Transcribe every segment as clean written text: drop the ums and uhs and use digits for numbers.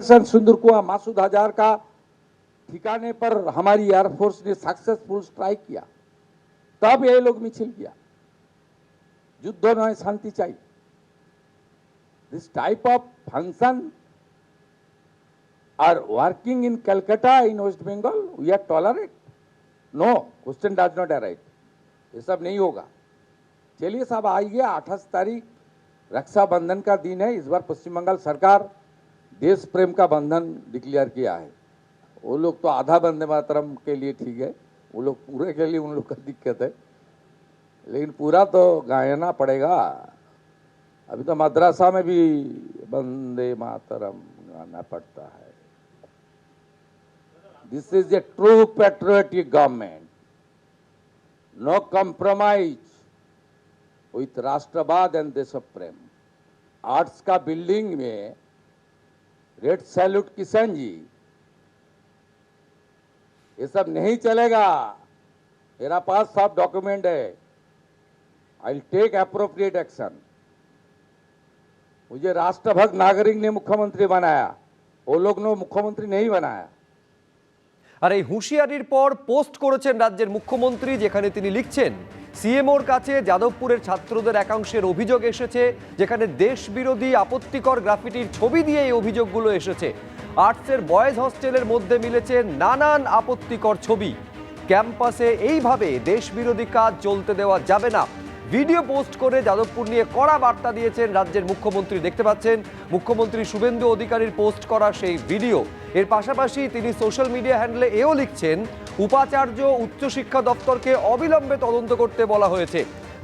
सुंदर कुआं मासूद हजार का ठिकाने पर हमारी एयरफोर्स ने सक्सेसफुल स्ट्राइक किया, तब ये लोग मिছিল किया। युद्ध नয় शांति चाहिए। This type of function are working in Calcutta in West Bengal, we are tolerate? No, question does not arise. ये सब नहीं होगा। चलिए साहब, आइए 28 तारीख रक्षाबंधन का दिन है। इस बार पश्चिम बंगाल सरकार देश प्रेम का बंधन डिक्लेयर किया है। वो लोग तो आधा वंदे मातरम के लिए ठीक है, वो लोग पूरे के लिए उन लोग का दिक्कत है, लेकिन पूरा तो गाना पड़ेगा। अभी तो मद्रासा में भी वंदे मातरम गाना पड़ता है। This is a true patriotic government, no compromise with राष्ट्रवाद एंड देश प्रेम। आर्ट्स का बिल्डिंग में रेड सैल्यूट किशन जी, ये सब नहीं चलेगा। मेरा पास सब डॉक्यूमेंट है। I will take appropriate action. मुझे राष्ट्रभक्त नागरिक ने मुख्यमंत्री बनाया, वो लोग ने मुख्यमंत्री नहीं बनाया। আর এই হুঁশিয়ারির পর পোস্ট করেছেন রাজ্যের মুখ্যমন্ত্রী, যেখানে তিনি লিখছেন সিএমওর কাছে যাদবপুরের ছাত্রদের একাংশের অভিযোগ এসেছে, যেখানে দেশ বিরোধী আপত্তিকর গ্রাফিটির ছবি দিয়ে এই অভিযোগগুলো এসেছে। আর্টসের বয়েজ হস্টেলের মধ্যে মিলেছে নানান আপত্তিকর ছবি। ক্যাম্পাসে এইভাবে দেশ বিরোধী কাজ চলতে দেওয়া যাবে না। ভিডিও পোস্ট করে যাদবপুর নিয়ে কড়া বার্তা দিয়েছেন রাজ্যের মুখ্যমন্ত্রী। দেখতে পাচ্ছেন মুখ্যমন্ত্রী শুভেন্দু অধিকারীর পোস্ট করা সেই ভিডিও। এর পাশাপাশি তিনি সোশ্যাল মিডিয়া হ্যান্ডেলে এও লিখছেন, উপাচার্য উচ্চশিক্ষা দপ্তরকে অবিলম্বে তদন্ত করতে বলা হয়েছে।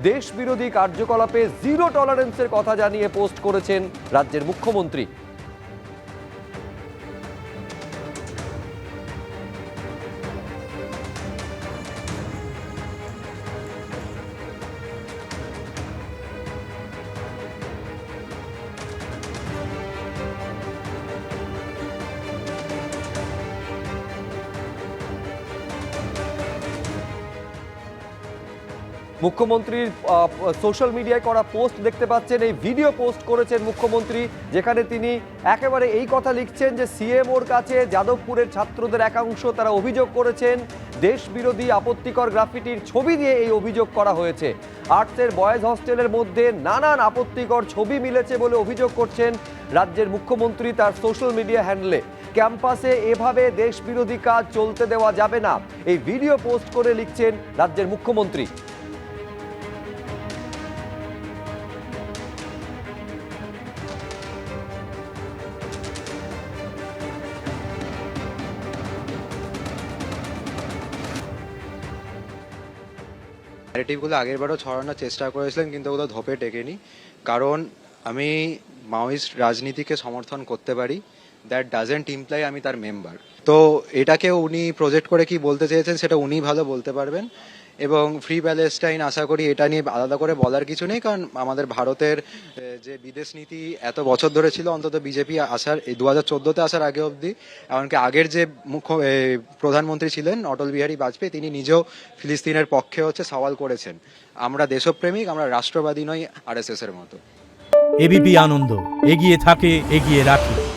দেশ বিরোধী কার্যকলাপে জিরো টলারেন্সের কথা জানিয়ে পোস্ট করেছেন রাজ্যের মুখ্যমন্ত্রী। মুখ্যমন্ত্রীর সোশ্যাল মিডিয়ায় করা পোস্ট দেখতে পাচ্ছেন। এই ভিডিও পোস্ট করেছেন মুখ্যমন্ত্রী, যেখানে তিনি একেবারে এই কথা লিখছেন যে সিএমওর কাছে যাদবপুরের ছাত্রদের একাংশ তারা অভিযোগ করেছেন দেশ বিরোধী আপত্তিকর গ্রাফিটির ছবি দিয়ে এই অভিযোগ করা হয়েছে। আর্টসের বয়েজ হস্টেলের মধ্যে নানান আপত্তিকর ছবি মিলেছে বলে অভিযোগ করছেন রাজ্যের মুখ্যমন্ত্রী তার সোশ্যাল মিডিয়া হ্যান্ডেলে। ক্যাম্পাসে এভাবে দেশ বিরোধী কাজ চলতে দেওয়া যাবে না, এই ভিডিও পোস্ট করে লিখছেন রাজ্যের মুখ্যমন্ত্রী। ন্যারেটিভগুলো আগেরবারও ছড়ানোর চেষ্টা করেছিলেন, কিন্তু ওগুলো ধোপে টেকেনি। কারণ আমি মাওয়িস্ট রাজনীতিকে সমর্থন করতে পারি, দ্যাট ডাজেন্ট ইমপ্লাই আমি তার মেম্বার। তো এটাকে উনি প্রজেক্ট করে কি বলতে চেয়েছেন সেটা উনি ভালো বলতে পারবেন। এবং ফ্রি প্যালেস্টাইন আশা করি এটা নিয়ে আলাদা করে বলার কিছু নেই, কারণ আমাদের ভারতের যে বিদেশ নীতি এত বছর ধরে ছিল, অন্তত বিজেপি আসার 2014-তে আসার আগে অবধি, এমনকি আগের যে প্রধানমন্ত্রী ছিলেন অটল বিহারী বাজপেয়ী, তিনি নিজেও ফিলিস্তিনের পক্ষে সওয়াল করেছেন। আমরা দেশপ্রেমিক, আমরা রাষ্ট্রবাদী নই আরএসএস এর মতো। এবিপি আনন্দ এগিয়ে থাকে, এগিয়ে রাখে।